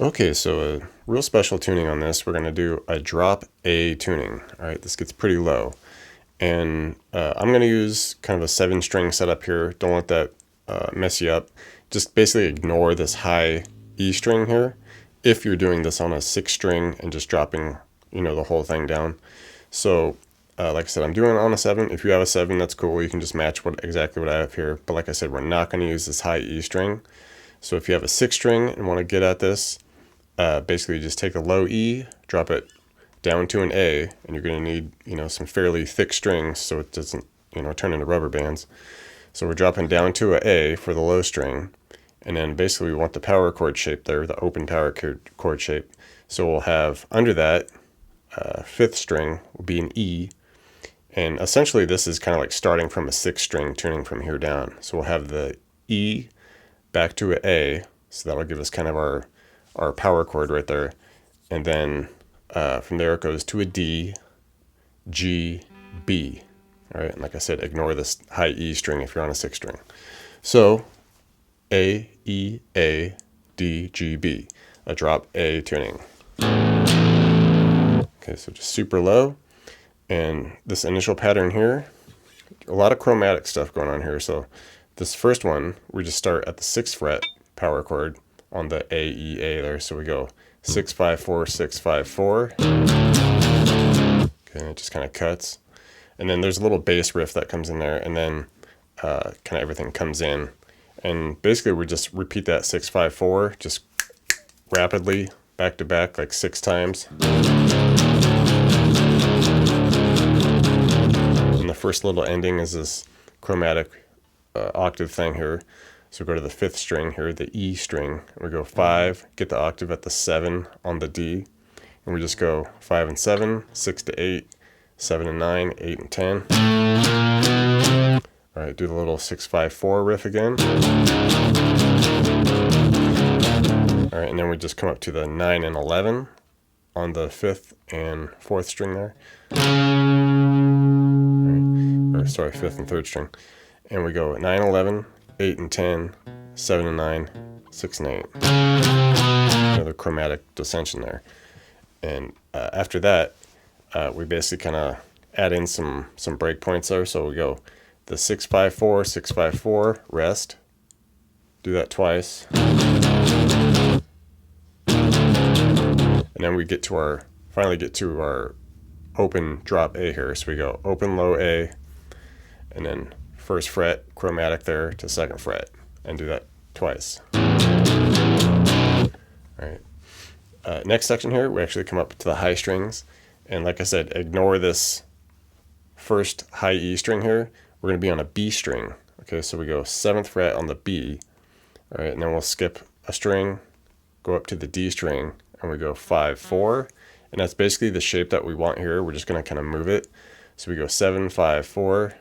Okay, so a real special tuning on this. We're going to do a drop A tuning. All right, this gets pretty low. And I'm going to use kind of a 7-string setup here. Don't let that mess you up. Just basically ignore this high E string here if you're doing this on a 6-string and just dropping, the whole thing down. So like I said, I'm doing it on a 7. If you have a 7, that's cool. You can just match exactly what I have here. But like I said, we're not going to use this high E string. So if you have a 6-string and want to get at this, basically just take a low E, drop it down to an A, and you're going to need, some fairly thick strings so it doesn't, turn into rubber bands. So we're dropping down to a A for the low string, and then basically we want the power chord shape there, the open power chord shape. So we'll have under that 5th string will be an E, and essentially this is kind of like starting from a 6-string, tuning from here down. So we'll have the E back to an A, so that'll give us kind of our power chord right there, and then from there it goes to a D, G, B. All right, and like I said, ignore this high E string if you're on a 6-string. So A, E, A, D, G, B, a drop A tuning. Okay, so just super low, and this initial pattern here, a lot of chromatic stuff going on here. So this first one, we just start at the 6th fret power chord on the A, E, A there. So we go 6, 5, 4, 6, 5, 4. Okay, and it just kind of cuts. And then there's a little bass riff that comes in there, and then kind of everything comes in. And basically we just repeat that 6, 5, 4 just rapidly back to back like 6 times. And the first little ending is this chromatic octave thing here. So we go to the 5th string here, the E string, and we go 5, get the octave at the 7 on the D, and we just go 5 and 7, 6 to 8, 7 and 9, 8 and 10. All right, do the little 6, 5, 4 riff again. All right, and then we just come up to the 9 and 11 on the 5th and 4th string there. All right, or sorry, 5th and 3rd string. And we go 9, 11, 8 and 10, 7 and 9, 6 and 8. Another chromatic dissension there. And after that, we basically kind of add in some breakpoints there. So we go the 6, 5, 4, 6, 5, 4, rest. Do that twice. And then we finally get to our open drop A here. So we go open low A, and then 1st fret chromatic there to 2nd fret, and do that twice. All right. Next section here, we actually come up to the high strings, and like I said, ignore this first high E string here. We're going to be on a B string. Okay, so we go 7th fret on the B. All right, and then we'll skip a string, go up to the D string, and we go 5, 4, and that's basically the shape that we want here. We're just going to kind of move it. So we go 7, 5, 4.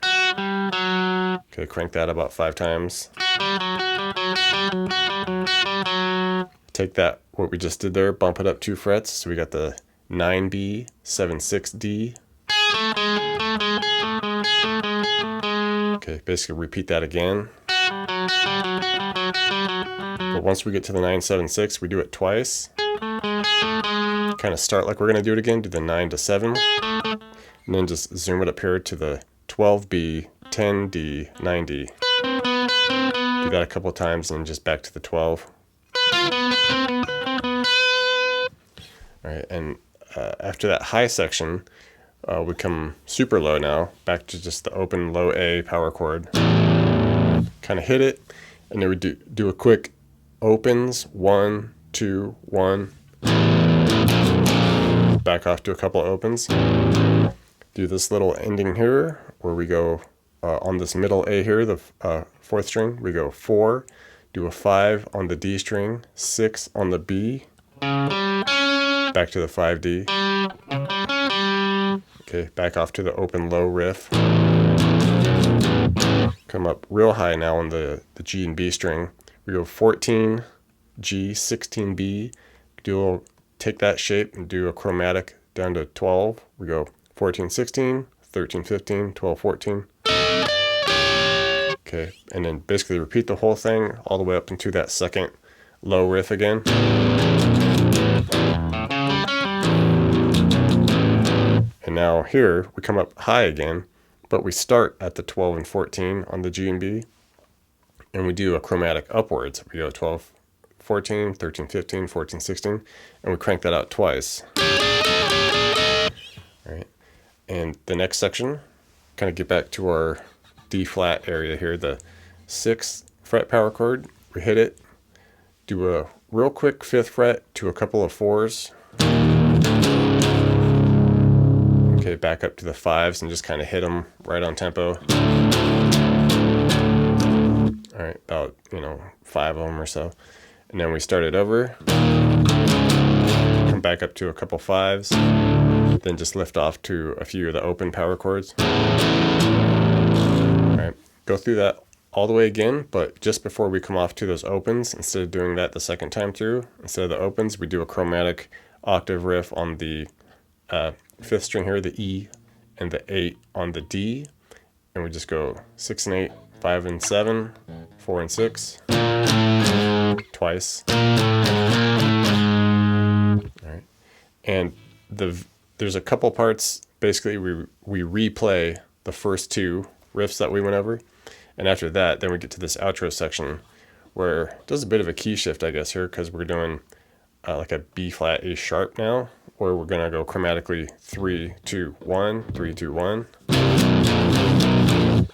Okay, crank that about 5 times. Take that, what we just did there, bump it up 2 frets. So we got the 9B, 7, 6D. Okay, basically repeat that again. But once we get to the 9, 7, 6, we do it twice. Kind of start like we're going to do it again, do the 9 to 7. And then just zoom it up here to the 12B, 10D, 9D. Do that a couple of times and then just back to the 12. All right, and after that high section, we come super low now, back to just the open low A power chord. Kind of hit it, and then we do a quick opens, 1, 2, 1. Back off to a couple of opens. Do this little ending here where we go on this middle A here, the 4th string, we go 4, do a 5 on the D string, 6 on the B, back to the 5D. Okay, back off to the open low riff. Come up real high now on the G and B string. We go 14, G, 16, B. Take that shape and do a chromatic down to 12. We go 14, 16, 13, 15, 12, 14. Okay, and then basically repeat the whole thing all the way up into that second low riff again. And now here we come up high again, but we start at the 12 and 14 on the G and B, and we do a chromatic upwards. We go 12, 14, 13, 15, 14, 16, and we crank that out twice. All right. And the next section, kind of get back to our D flat area here, the 6th fret power chord. We hit it, do a real quick 5th fret to a couple of 4s. Okay, back up to the 5s and just kind of hit them right on tempo. All right, about 5 of them or so. And then we start it over, come back up to a couple 5s, then just lift off to a few of the open power chords. All right, go through that all the way again, but just before we come off to those opens, instead of doing that the second time through, instead of the opens, we do a chromatic octave riff on the 5th string here, the E, and the 8 on the D, and we just go 6 and 8, 5 and 7, 4 and 6, twice. All right, and there's a couple parts. Basically, we replay the first 2 riffs that we went over, and after that, then we get to this outro section where it does a bit of a key shift, I guess, here, because we're doing like a B flat A sharp now, where we're gonna go chromatically 3, 2, 1, 3, 2, 1.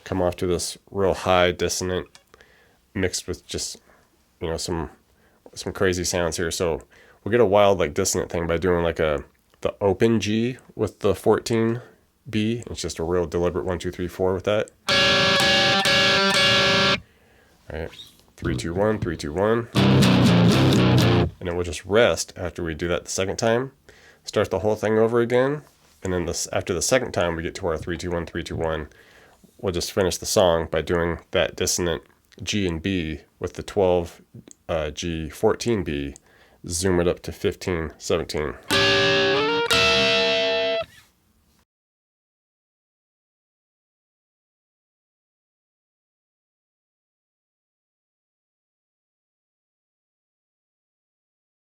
Come off to this real high dissonant mixed with just some crazy sounds here. So we'll get a wild like dissonant thing by doing like the open G with the 14 B. It's just a real deliberate 1, 2, 3, 4 with that. All right, 3, 2, 1, 3, 2, 1. And then we'll just rest after we do that the second time. Start the whole thing over again. And then after the second time we get to our 3, 2, 1, 3, 2, 1. We'll just finish the song by doing that dissonant G and B with the 12 G, 14 B, zoom it up to 15, 17.